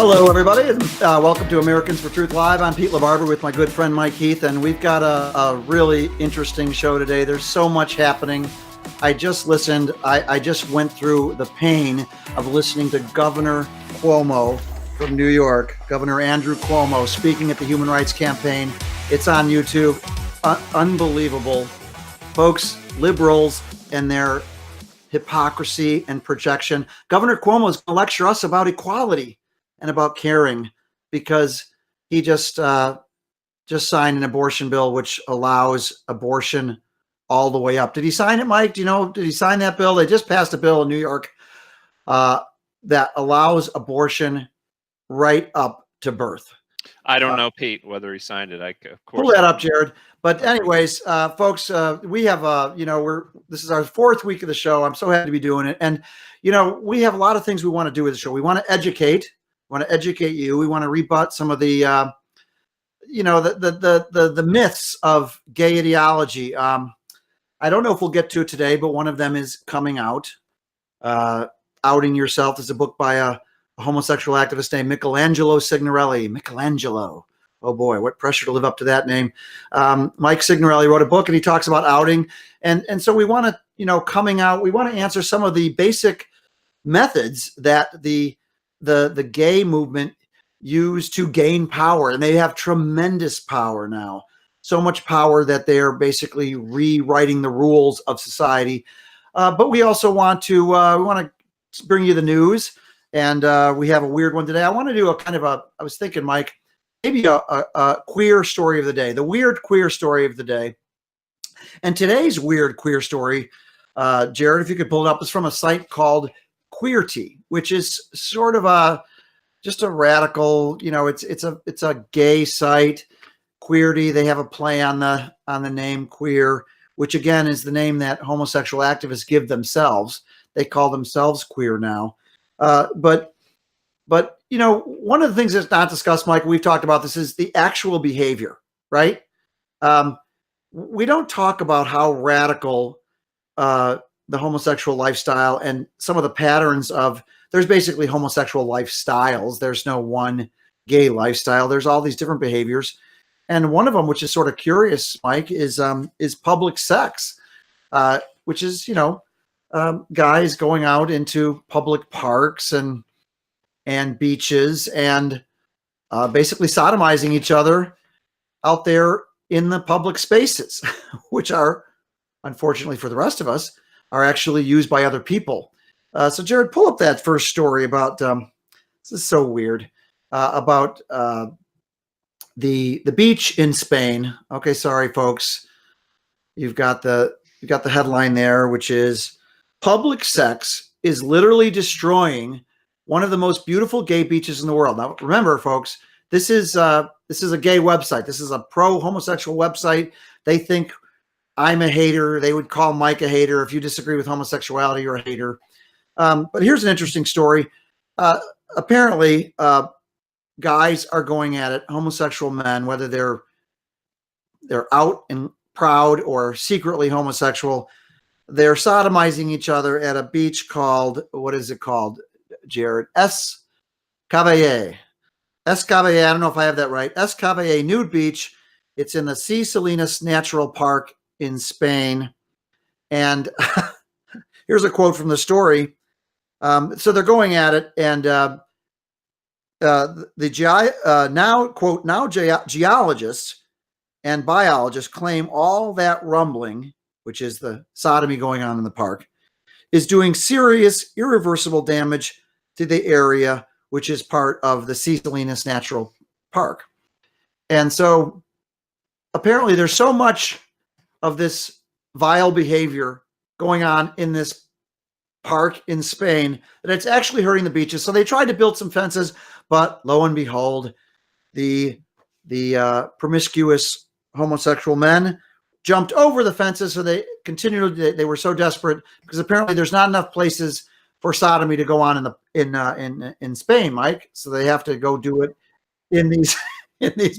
Hello, everybody, and welcome to Americans for Truth Live. I'm Pete LaBarbera with my good friend Mike Heath, and we've got a really interesting show today. There's so much happening. I just listened. I just went through the pain of listening to Governor Cuomo from New York, Governor Andrew Cuomo, speaking at the Human Rights Campaign. It's on YouTube. Unbelievable. Folks, liberals and their hypocrisy and projection. Governor Cuomo is going to lecture us about equality and about caring, because he just signed an abortion bill which allows abortion all the way up. Did he sign it, Mike? Do you know? Did he sign that bill? They just passed a bill in New York that allows abortion right up to birth. I don't know, Pete, whether he signed it. Of course. Pull that up, Jared. But anyways, folks, we have this is our fourth week of the show. I'm so happy to be doing it, and we have a lot of things we want to do with the show. We want to educate. We want to educate you. We want to rebut some of the the myths of gay ideology. I don't know if we'll get to it today, but one of them is coming out. Outing Yourself is a book by a homosexual activist named Michelangelo Signorelli. Michelangelo. Oh boy, what pressure to live up to that name. Mike Signorelli wrote a book and he talks about outing. And so we want to, coming out, we want to answer some of the basic methods that the gay movement used to gain power. And they have tremendous power now. So much power that they're basically rewriting the rules of society. But we also want to bring you the news. And we have a weird one today. I want to do I was thinking, Mike, maybe a queer story of the day, the weird queer story of the day. And today's weird queer story, Jared, if you could pull it up, is from a site called Queerty, which is sort of just a radical, it's a gay site. Queerty, they have a play on the name queer, which again is the name that homosexual activists give themselves. They call themselves queer now. But one of the things that's not discussed, Mike, we've talked about this, is the actual behavior, right? We don't talk about how radical the homosexual lifestyle and some of the patterns of, there's basically homosexual lifestyles. There's no one gay lifestyle. There's all these different behaviors. And one of them, which is sort of curious, Mike, is public sex, which is, guys going out into public parks and beaches and basically sodomizing each other out there in the public spaces, which are, unfortunately for the rest of us, are actually used by other people. So Jared, pull up that first story about, this is so weird, about the beach in Spain. Okay, sorry, folks. You've got the headline there, which is, public sex is literally destroying one of the most beautiful gay beaches in the world. Now, remember, folks, this is a gay website. This is a pro-homosexual website. They think I'm a hater. They would call Mike a hater. If you disagree with homosexuality, you're a hater. But here's an interesting story. Apparently, guys are going at it, homosexual men, whether they're out and proud or secretly homosexual. They're sodomizing each other at a beach called, what is it called, Jared? Es Caballé. Es Caballé, I don't know if I have that right. Es Caballé Nude Beach. It's in the Sea Salinas Natural Park in Spain. And here's a quote from the story. So they're going at it, and geologists and biologists claim all that rumbling, which is the sodomy going on in the park, is doing serious, irreversible damage to the area, which is part of the Sea Salinas Natural Park. And so apparently there's so much of this vile behavior going on in this park in Spain that it's actually hurting the beaches. So they tried to build some fences, but lo and behold, the promiscuous homosexual men jumped over the fences. So they continued. They were so desperate because apparently there's not enough places for sodomy to go on in Spain, Mike. So they have to go do it in these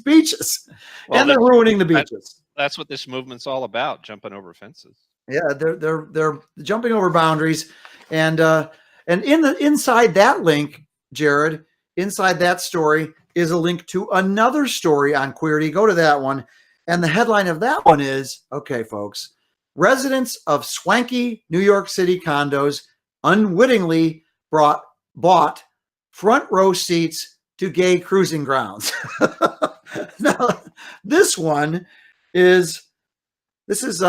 beaches, well, and they're ruining the beaches. That's what this movement's all about: jumping over fences. Yeah, they're jumping over boundaries, and inside that link, Jared, inside that story is a link to another story on Queerty. Go to that one. And the headline of that one is, okay, folks, residents of swanky New York City condos unwittingly bought front row seats to gay cruising grounds. Now, this is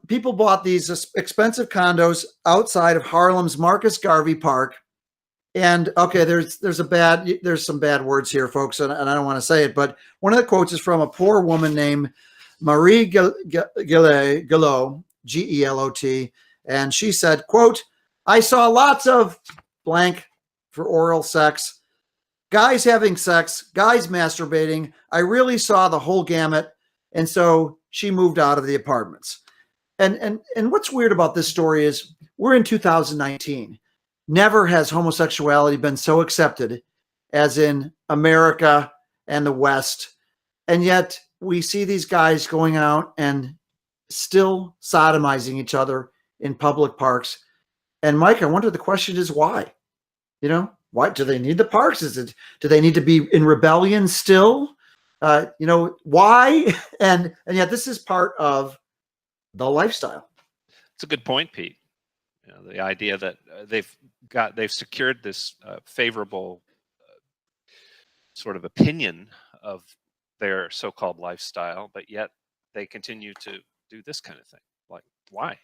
people bought these expensive condos outside of Harlem's Marcus Garvey Park. And okay, there's some bad words here, folks, and I don't want to say it, but one of the quotes is from a poor woman named Marie Gelot, Gelot, and she said, quote, "I saw lots of blank for oral sex, guys having sex, guys masturbating. I really saw the whole gamut." And so she moved out of the apartments. And what's weird about this story is we're in 2019. Never has homosexuality been so accepted as in America and the West. And yet we see these guys going out and still sodomizing each other in public parks. And Mike, I wonder, the question is why? You know, why do they need the parks? Do they need to be in rebellion still? Why? And yet this is part of the lifestyle. It's a good point, Pete. You know, the idea that they've secured this favorable sort of opinion of their so-called lifestyle, but yet they continue to do this kind of thing. Like, why?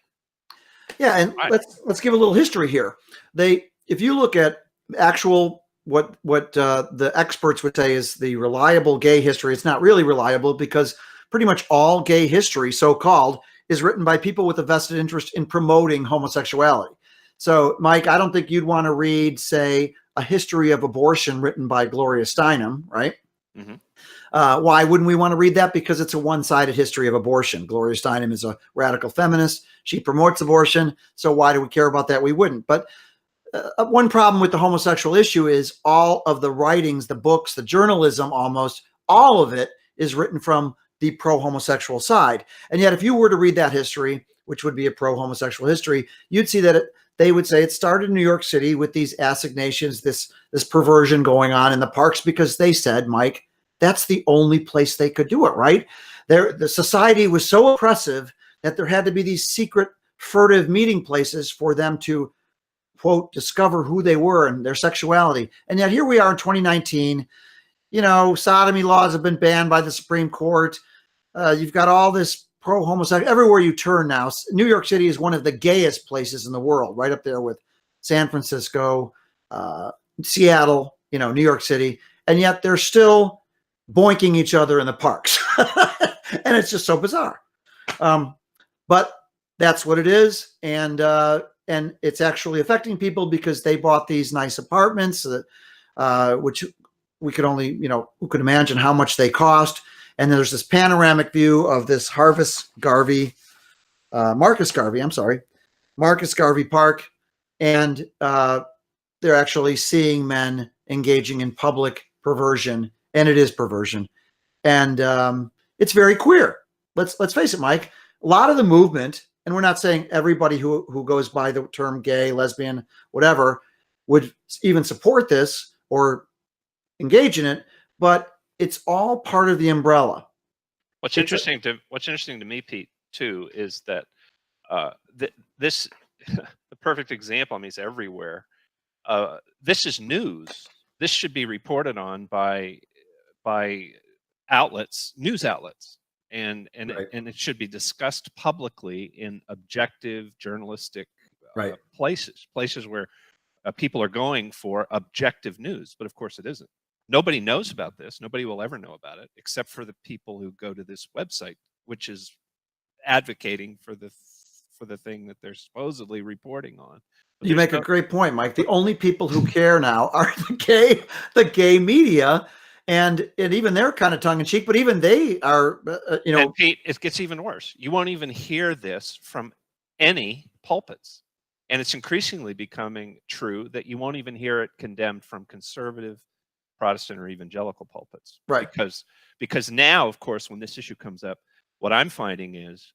Yeah, and why? Let's give a little history here. If you look at actual what the experts would say is the reliable gay history, it's not really reliable because pretty much all gay history, so-called, is written by people with a vested interest in promoting homosexuality. So, Mike, I don't think you'd want to read, say, a history of abortion written by Gloria Steinem, right? Mm-hmm. Why wouldn't we want to read that? Because it's a one-sided history of abortion. Gloria Steinem is a radical feminist. She promotes abortion. So why do we care about that? We wouldn't. But one problem with the homosexual issue is all of the writings, the books, the journalism, almost all of it is written from the pro-homosexual side. And yet if you were to read that history, which would be a pro-homosexual history, you'd see that they would say it started in New York City with these assignations, this perversion going on in the parks, because they said, Mike, that's the only place they could do it, right? The society was so oppressive that there had to be these secret, furtive meeting places for them to, quote, discover who they were and their sexuality. And yet here we are in 2019, you know, sodomy laws have been banned by the Supreme Court. You've got all this pro-homosexual everywhere you turn now. New York City is one of the gayest places in the world, right up there with San Francisco, Seattle, you know, New York City. And yet they're still boinking each other in the parks. And it's just so bizarre. But that's what it is. And it's actually affecting people because they bought these nice apartments, which we could only, you know, who could imagine how much they cost. And there's this panoramic view of this Marcus Garvey Park. And they're actually seeing men engaging in public perversion, and it is perversion. And it's very queer. Let's face it, Mike. A lot of the movement, and we're not saying everybody who goes by the term gay, lesbian, whatever, would even support this or engage in it, but it's all part of the umbrella. What's interesting to me, Pete, too, is that this the perfect example. I mean, it's everywhere. This is news. This should be reported on by outlets, news outlets, and Right. and it should be discussed publicly in objective journalistic Right. places where people are going for objective news. But of course, it isn't. Nobody knows about this. Nobody will ever know about it, except for the people who go to this website, which is advocating for the thing that they're supposedly reporting on. But You make a great point, Mike. The only people who care now are the gay media, and even they're kind of tongue in cheek. But even they are, you know. And Pete, it gets even worse. You won't even hear this from any pulpits, and it's increasingly becoming true that you won't even hear it condemned from conservative, Protestant, or evangelical pulpits. Right. Because now, of course, when this issue comes up, what I'm finding is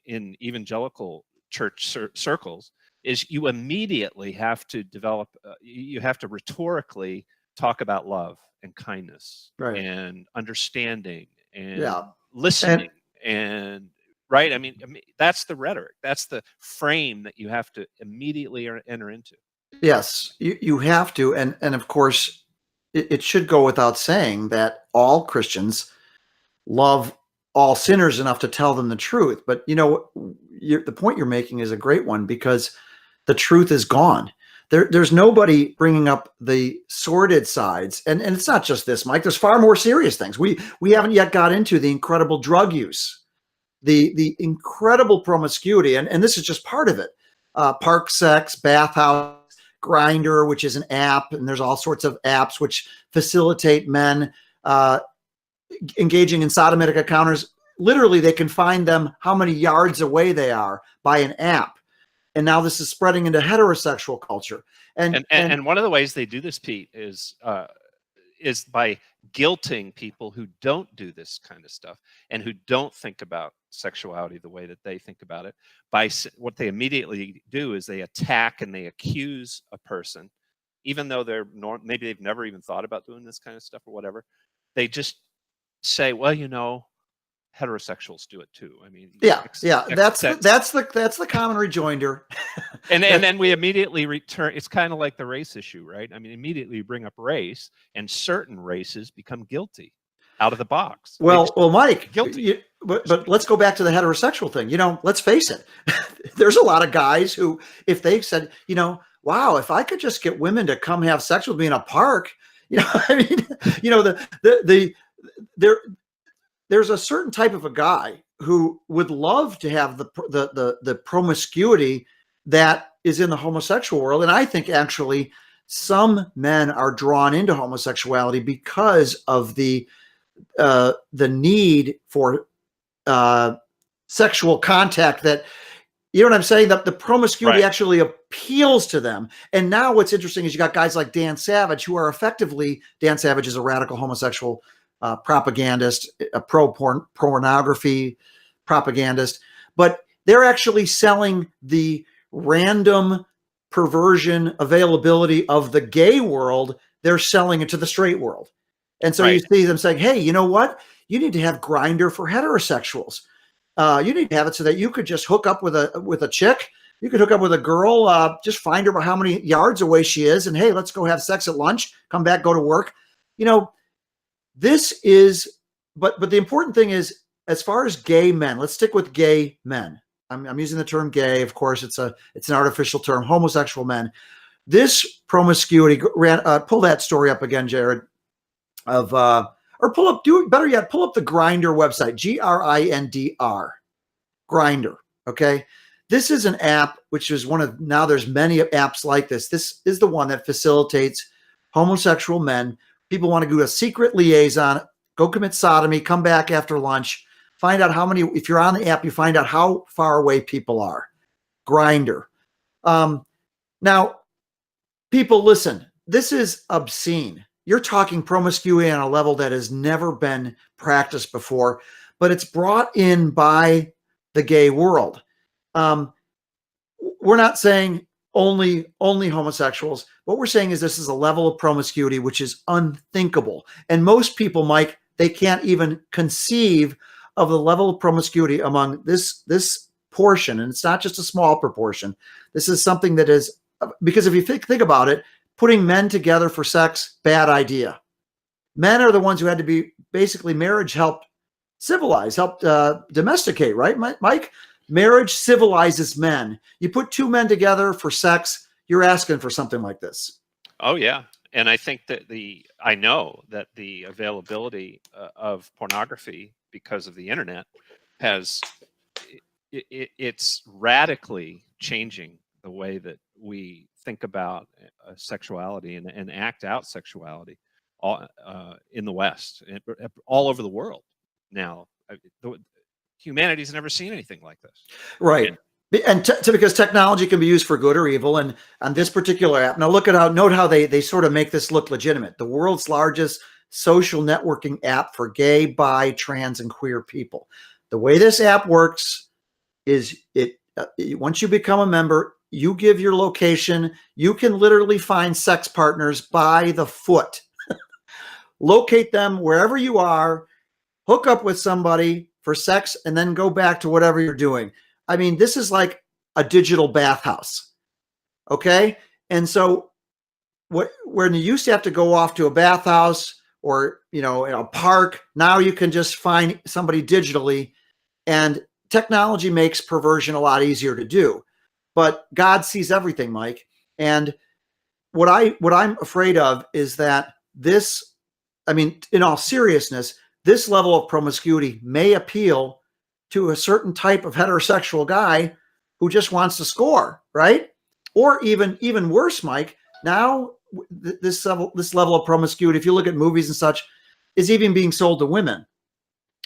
in evangelical church circles is you immediately have to develop, you have to rhetorically talk about love and kindness Right. and understanding and Yeah. listening and right. I mean, that's the rhetoric. That's the frame that you have to immediately enter into. Yes, you have to, and of course, it should go without saying that all Christians love all sinners enough to tell them the truth. But the point you're making is a great one, because the truth is gone. There's nobody bringing up the sordid sides, and it's not just this, Mike. There's far more serious things. We haven't yet got into the incredible drug use, the incredible promiscuity, and this is just part of it. Park sex, bathhouse, Grindr, which is an app, and there's all sorts of apps which facilitate men engaging in sodomitic encounters. Literally, they can find them how many yards away they are by an app. And now this is spreading into heterosexual culture. And one of the ways they do this, Pete, is by guilting people who don't do this kind of stuff and who don't think about sexuality the way that they think about it. By what they immediately do is they attack and they accuse a person, even though maybe they've never even thought about doing this kind of stuff or whatever. They just say, well, heterosexuals do it too. I mean, that's the common rejoinder. and then we immediately return. It's kind of like the race issue, right? I mean, immediately you bring up race, and certain races become guilty out of the box. Well, Mike, guilty. But let's go back to the heterosexual thing. let's face it. There's a lot of guys who, if they said, wow, if I could just get women to come have sex with me in a park, there's a certain type of a guy who would love to have the promiscuity that is in the homosexual world. And I think actually some men are drawn into homosexuality because of the need for sexual contact. That, you know what I'm saying? That the promiscuity actually appeals to them. And now what's interesting is you got guys like Dan Savage, who are effectively, Dan Savage is a radical homosexual propagandist, a pro-pornography propagandist, but they're actually selling the random perversion availability of the gay world. They're selling it to the straight world. And so you see them saying, hey, you know what? You need to have Grindr for heterosexuals. You need to have it so that you could just hook up with a chick. You could hook up with a girl, just find her how many yards away she is, and hey, let's go have sex at lunch, come back, go to work. This is, but the important thing is, as far as gay men, let's stick with gay men. I'm using the term gay. Of course, it's an artificial term. Homosexual men. This promiscuity. Pull that story up again, Jared. Or pull up. Better yet, pull up the Grindr website. Grindr. Grindr. Okay. This is an app which is now there's many apps like this. This is the one that facilitates homosexual men. People want to do a secret liaison, go commit sodomy, come back after lunch, find out how many, if you're on the app, you find out how far away people are. Grindr. Now, people, listen, this is obscene. You're talking promiscuity on a level that has never been practiced before, but it's brought in by the gay world. We're not saying only homosexuals. What we're saying is this is a level of promiscuity which is unthinkable. And most people, Mike, they can't even conceive of the level of promiscuity among this portion. And it's not just a small proportion. This is something that is, because if you think about it, putting men together for sex, bad idea. Men are the ones who had to be, basically marriage helped civilize, helped domesticate, right, Mike? Marriage civilizes men. You put two men together for sex, you're asking for something like this. Oh yeah, and I think that I know that the availability of pornography because of the internet it's radically changing the way that we think about sexuality and act out sexuality all in the West, all over the world now. Humanity's never seen anything like this. Right. And because technology can be used for good or evil. And on this particular app, now note how they sort of make this look legitimate. The world's largest social networking app for gay, bi, trans, and queer people. The way this app works is once you become a member, you give your location, you can literally find sex partners by the foot. Locate them wherever you are, hook up with somebody for sex, and then go back to whatever you're doing. I mean, this is like a digital bathhouse. Okay. And so when you used to have to go off to a bathhouse or, in a park, now you can just find somebody digitally, and technology makes perversion a lot easier to do. But God sees everything, Mike. And what I'm afraid of is that this, I mean, in all seriousness, this level of promiscuity may appeal to a certain type of heterosexual guy who just wants to score, right? Or even worse, Mike, now this level of promiscuity, if you look at movies and such, is even being sold to women.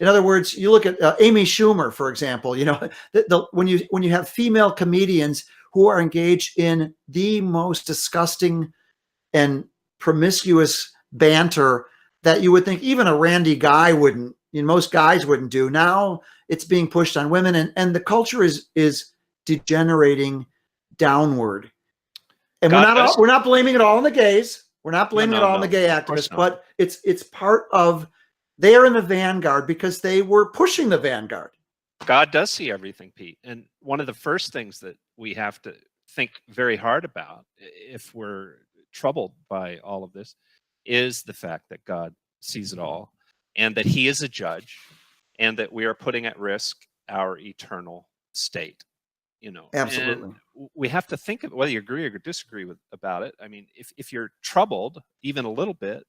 In other words, you look at Amy Schumer, for example. When you have female comedians who are engaged in the most disgusting and promiscuous banter that you would think even a randy guy wouldn't, most guys wouldn't do. Now it's being pushed on women, and the culture is degenerating downward. And we're not blaming it all on the gays. We're not blaming it all on the gay activists, but it's part of, they're in the vanguard because they were pushing the vanguard. God does see everything, Pete. And one of the first things that we have to think very hard about if we're troubled by all of this is the fact that God sees it all, and that he is a judge, and that we are putting at risk our eternal state. Absolutely. And we have to think of whether you agree or disagree about it. I mean, if you're troubled even a little bit,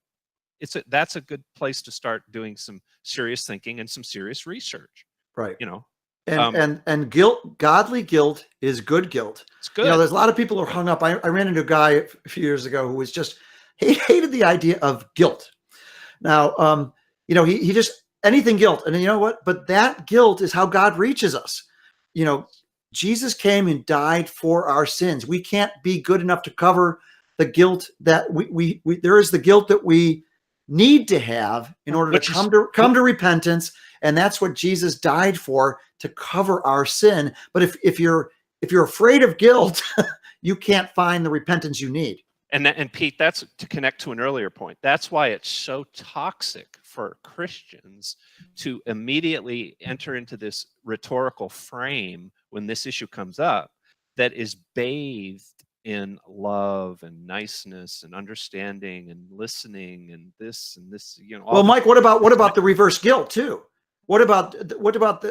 that's a good place to start doing some serious thinking and some serious research. Right. And guilt, godly guilt is good guilt. It's good. There's a lot of people who are hung up. I ran into a guy a few years ago who was just, he hated the idea of guilt. Now, he just, anything guilt. And you know what? But that guilt is how God reaches us. Jesus came and died for our sins. We can't be good enough to cover the guilt that we there is the guilt that we need to have in order to come to repentance. And that's what Jesus died for, to cover our sin. But if you're afraid of guilt, you can't find the repentance you need. And Pete, that's to connect to an earlier point. That's why it's so toxic for Christians to immediately enter into this rhetorical frame when this issue comes up that is bathed in love and niceness and understanding and listening and this. Well, Mike, what about the reverse guilt too? What about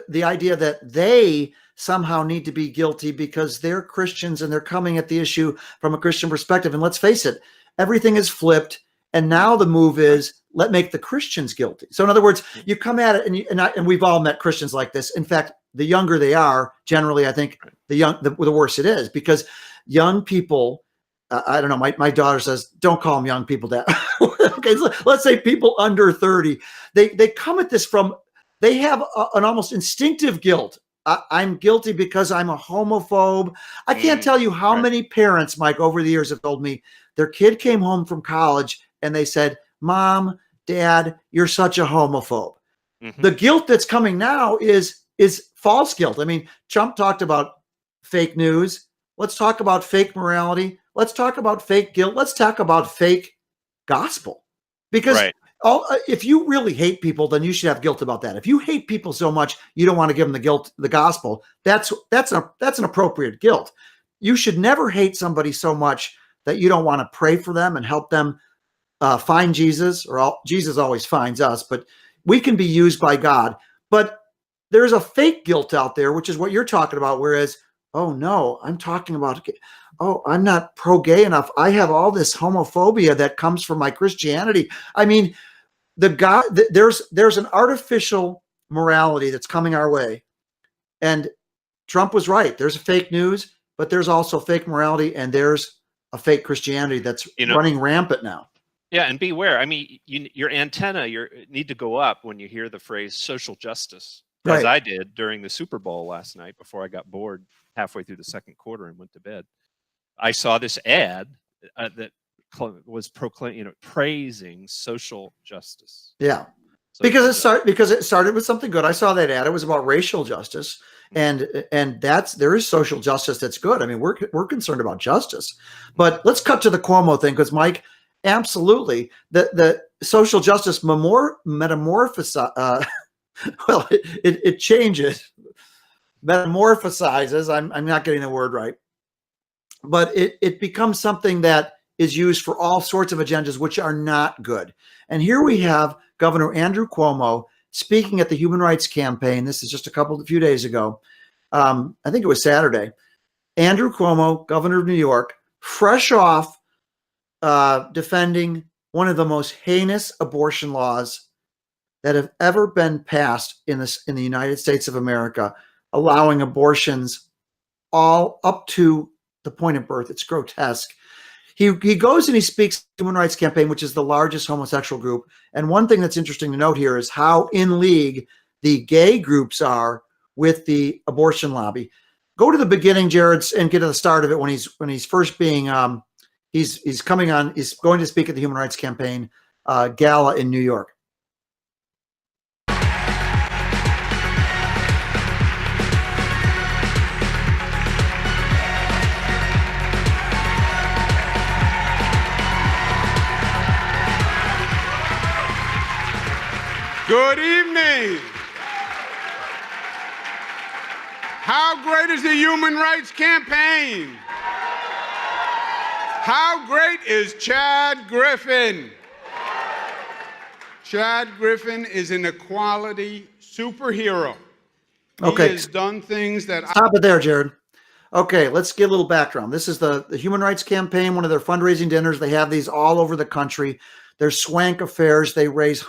the idea that they somehow need to be guilty because they're Christians and they're coming at the issue from a Christian perspective? And let's face it, everything is flipped. And now the move is, let's make the Christians guilty. So in other words, you come at it, and we've all met Christians like this. In fact, the younger they are, generally, I think the worse it is, because young people, I don't know, my daughter says, don't call them young people, Dad. Okay, let's say people under 30. They come at this from, they have an almost instinctive guilt. I'm guilty because I'm a homophobe. I can't tell you how many parents, Mike, over the years have told me their kid came home from college and they said, Mom, Dad, you're such a homophobe. Mm-hmm. The guilt that's coming now is false guilt. I mean, Trump talked about fake news. Let's talk about fake morality. Let's talk about fake guilt. Let's talk about fake gospel. Because if you really hate people, then you should have guilt about that. If you hate people so much, you don't want to give them the gospel. That's an appropriate guilt. You should never hate somebody so much that you don't want to pray for them and help them find Jesus, Jesus always finds us, but we can be used by God. But there's a fake guilt out there, which is what you're talking about. Whereas, oh no, I'm talking about, I'm not pro-gay enough. I have all this homophobia that comes from my Christianity. I mean, there's an artificial morality that's coming our way. And Trump was right. There's fake news, but there's also fake morality, and there's a fake Christianity that's running rampant now. Yeah, and beware. I mean, your antenna need to go up when you hear the phrase social justice, as I did during the Super Bowl last night before I got bored halfway through the second quarter and went to bed. I saw this ad that was praising social justice. Yeah, because it started with something good. I saw that ad. It was about racial justice, and there is social justice that's good. I mean, we're concerned about justice, but let's cut to the Cuomo thing, because Mike, absolutely, the social justice metamorphosizes. Well, it changes, metamorphosizes. I'm not getting the word right, but it becomes something that is used for all sorts of agendas, which are not good. And here we have Governor Andrew Cuomo speaking at the Human Rights Campaign. This is just a few days ago. I think it was Saturday. Andrew Cuomo, governor of New York, fresh off defending one of the most heinous abortion laws that have ever been passed in the United States of America, allowing abortions all up to the point of birth. It's grotesque. He goes and he speaks at the Human Rights Campaign, which is the largest homosexual group. And one thing that's interesting to note here is how in league the gay groups are with the abortion lobby. Go to the beginning, Jared, and get to the start of it when he's first being he's coming on. He's going to speak at the Human Rights Campaign gala in New York. Good evening. How great is the Human Rights Campaign? How great is Chad Griffin? Chad Griffin is an equality superhero. Okay. He has done things that... Stop it there, Jared. Okay, let's get a little background. This is the Human Rights Campaign, one of their fundraising dinners. They have these all over the country. They're swank affairs. They raise...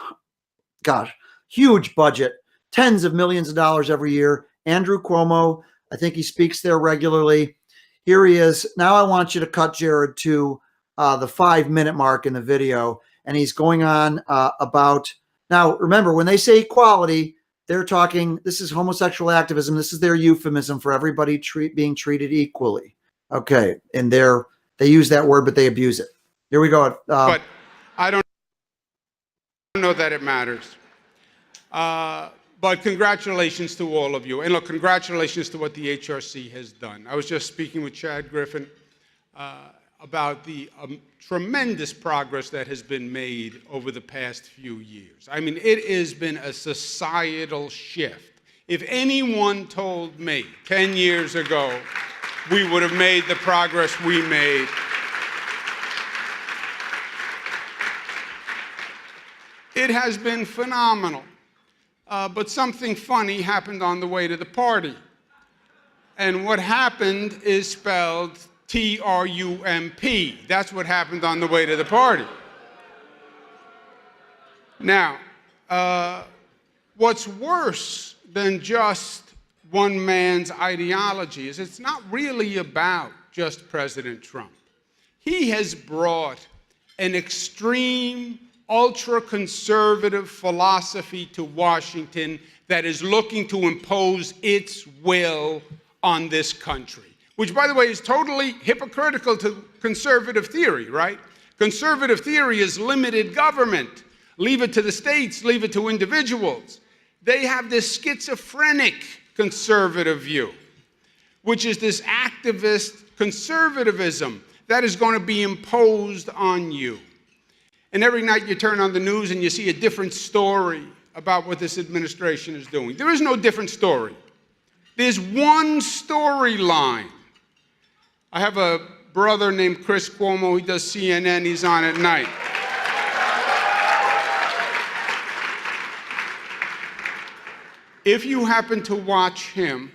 gosh, huge budget, tens of millions of dollars every year. Andrew Cuomo, I think he speaks there regularly. Here he is. Now I want you to cut, Jared, to the 5-minute mark in the video. And he's going on about, now remember, when they say equality, they're talking, this is homosexual activism. This is their euphemism for everybody being treated equally. Okay. And they use that word, but they abuse it. Here we go. But I don't know that it matters. But congratulations to all of you. And look, congratulations to what the HRC has done. I was just speaking with Chad Griffin about the tremendous progress that has been made over the past few years. I mean, it has been a societal shift. If anyone told me 10 years ago we would have made the progress we made, it has been phenomenal. But something funny happened on the way to the party. And what happened is spelled T-R-U-M-P. That's what happened on the way to the party. Now, what's worse than just one man's ideology is it's not really about just President Trump. He has brought an extreme, ultra-conservative philosophy to Washington that is looking to impose its will on this country, which, by the way, is totally hypocritical to conservative theory, right? Conservative theory is limited government. Leave it to the states, leave it to individuals. They have this schizophrenic conservative view, which is this activist conservatism that is going to be imposed on you. And every night you turn on the news and you see a different story about what this administration is doing. There is no different story. There's one storyline. I have a brother named Chris Cuomo. He does CNN. He's on at night. If you happen to watch him,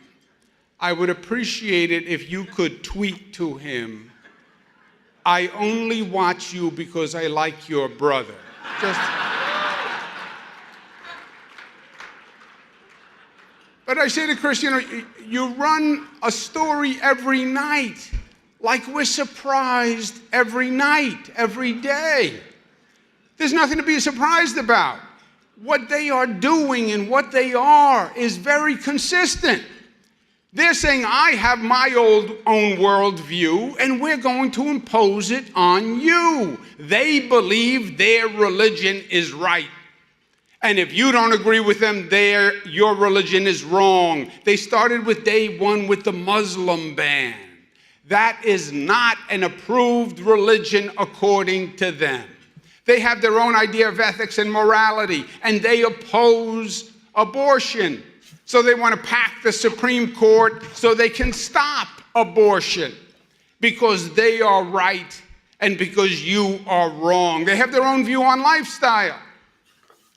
I would appreciate it if you could tweet to him, "I only watch you because I like your brother." But I say to Chris, you run a story every night, like we're surprised every night, every day. There's nothing to be surprised about. What they are doing and what they are is very consistent. They're saying, I have my own worldview, and we're going to impose it on you. They believe their religion is right. And if you don't agree with them, your religion is wrong. They started with day one with the Muslim ban. That is not an approved religion according to them. They have their own idea of ethics and morality, and they oppose abortion. So they want to pack the Supreme Court so they can stop abortion because they are right and because you are wrong. They have their own view on lifestyle.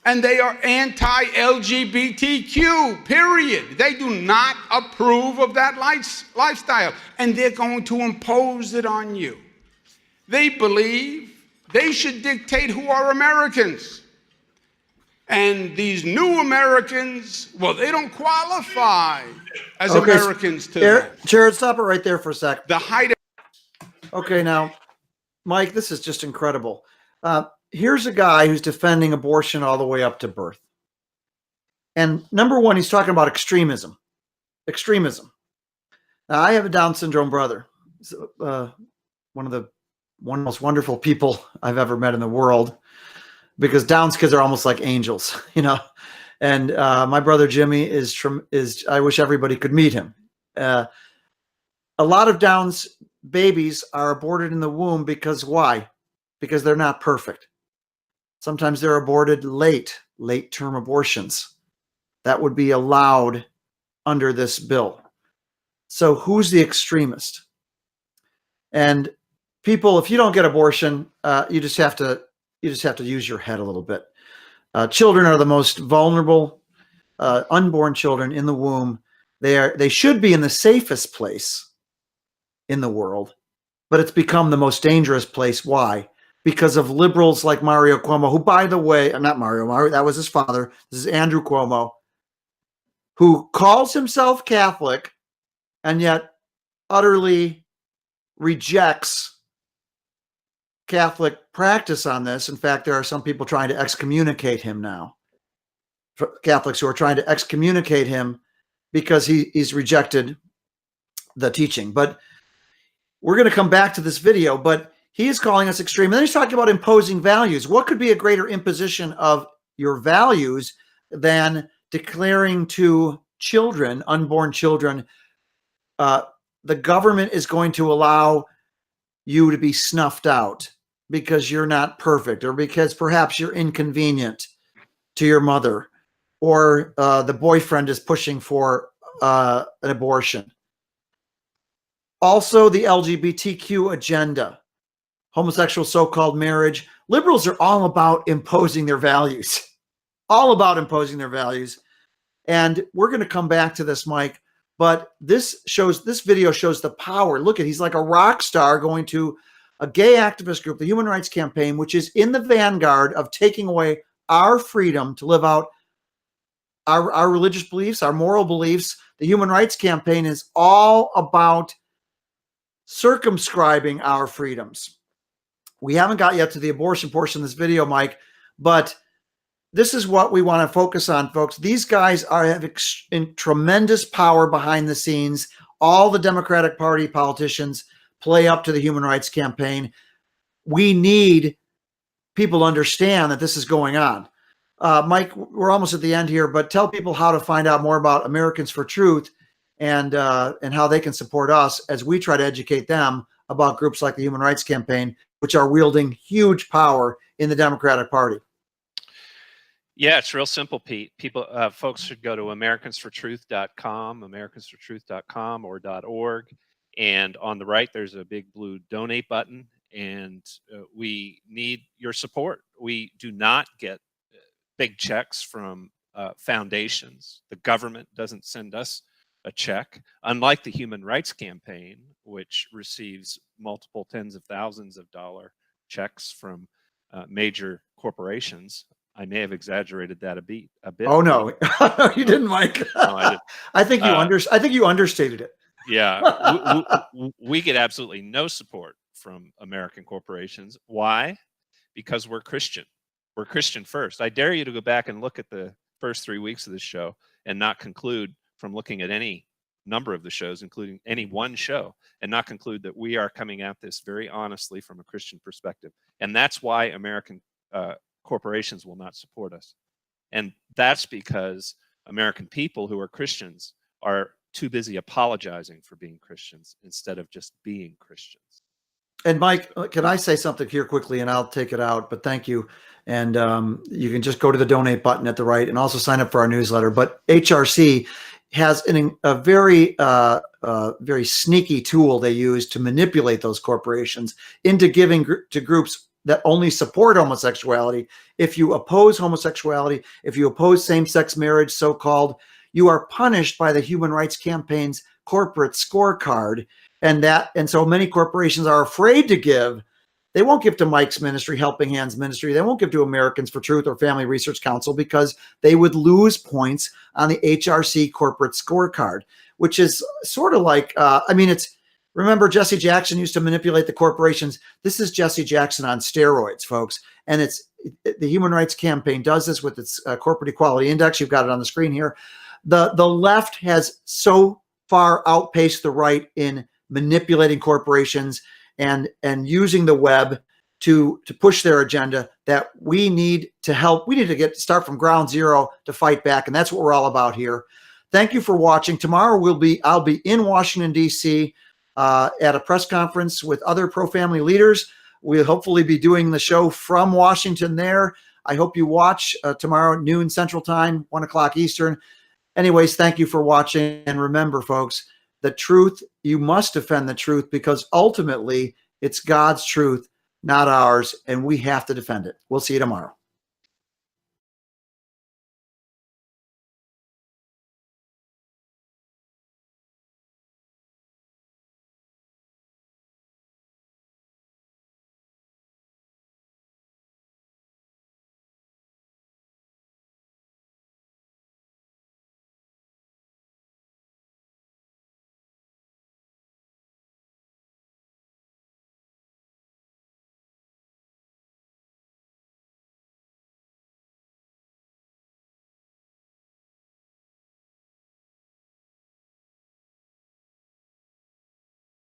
And they are anti-LGBTQ, period. They do not approve of that lifestyle, and they're going to impose it on you. They believe they should dictate who are Americans. And these new Americans, well, they don't qualify as Americans to them. Jared, stop it right there for a sec. The height of Okay, now, Mike, this is just incredible. Here's a guy who's defending abortion all the way up to birth. And number one, he's talking about extremism. Extremism. Now, I have a Down syndrome brother. He's, one of the most wonderful people I've ever met in the world, because Down's kids are almost like angels, you know. And my brother Jimmy is I wish everybody could meet him. A lot of Down's babies are aborted in the womb because why? Because they're not perfect. Sometimes they're aborted late-term abortions. That would be allowed under this bill. So who's the extremist? And people, if you don't get abortion, you just have to use your head a little bit. Children are the most vulnerable, unborn children in the womb. They should be in the safest place in the world, but it's become the most dangerous place. Why? Because of liberals like Mario Cuomo, who, by the way, not Mario, that was his father. This is Andrew Cuomo, who calls himself Catholic and yet utterly rejects Catholic practice on this. In fact, there are some people trying to excommunicate him now. Catholics who are trying to excommunicate him because he's rejected the teaching. But we're going to come back to this video, but he is calling us extreme. And then he's talking about imposing values. What could be a greater imposition of your values than declaring to children, unborn children, the government is going to allow you to be snuffed out because you're not perfect, or because perhaps you're inconvenient to your mother, or the boyfriend is pushing for an abortion. Also, the LGBTQ agenda, homosexual so-called marriage. Liberals are all about imposing their values, all about imposing their values. And we're going to come back to this, Mike, but this video shows the power. Look at, he's like a rock star going to a gay activist group, the Human Rights Campaign, which is in the vanguard of taking away our freedom to live out our religious beliefs, our moral beliefs. The Human Rights Campaign is all about circumscribing our freedoms. We haven't got yet to the abortion portion of this video, Mike, but this is what we want to focus on, folks. These guys have tremendous power behind the scenes. All the Democratic Party politicians play up to the Human Rights Campaign. We need people to understand that this is going on. Mike, we're almost at the end here, but tell people how to find out more about Americans for Truth and how they can support us as we try to educate them about groups like the Human Rights Campaign, which are wielding huge power in the Democratic Party. Yeah, it's real simple, Pete. Folks should go to americansfortruth.com, americansfortruth.com or .org. And on the right, there's a big blue donate button. And we need your support. We do not get big checks from foundations. The government doesn't send us a check, unlike the Human Rights Campaign, which receives multiple tens of thousands of dollar checks from major corporations. I may have exaggerated that a bit. Oh no, you didn't, Mike. No, I didn't. I think you understated it. Yeah, we get absolutely no support from American corporations. Why? Because we're Christian. We're Christian first. I dare you to go back and look at the first 3 weeks of this show and not conclude from looking at any number of the shows, including any one show, and not conclude that we are coming at this very honestly from a Christian perspective. And that's why American corporations will not support us. And that's because American people who are Christians are too busy apologizing for being Christians instead of just being Christians. And Mike, can I say something here quickly, and I'll take it out, but thank you. And you can just go to the donate button at the right and also sign up for our newsletter. But HRC has a very, very sneaky tool they use to manipulate those corporations into giving to groups that only support homosexuality. If you oppose homosexuality, if you oppose same-sex marriage, so-called, you are punished by the Human Rights Campaign's corporate scorecard. And so many corporations are afraid to give. They won't give to Mike's ministry, Helping Hands Ministry. They won't give to Americans for Truth or Family Research Council because they would lose points on the HRC corporate scorecard, which is sort of like, remember Jesse Jackson used to manipulate the corporations. This is Jesse Jackson on steroids, folks. And the Human Rights Campaign does this with its corporate equality index. You've got it on the screen here. The left has so far outpaced the right in manipulating corporations and using the web to push their agenda that we need to help. We need to start from ground zero to fight back. And that's what we're all about here. Thank you for watching. Tomorrow I'll be in Washington, D.C. At a press conference with other pro-family leaders. We'll hopefully be doing the show from Washington there. I hope you watch tomorrow, noon Central Time, 1 o'clock Eastern. Anyways, thank you for watching. And remember, folks, the truth, you must defend the truth because ultimately it's God's truth, not ours, and we have to defend it. We'll see you tomorrow.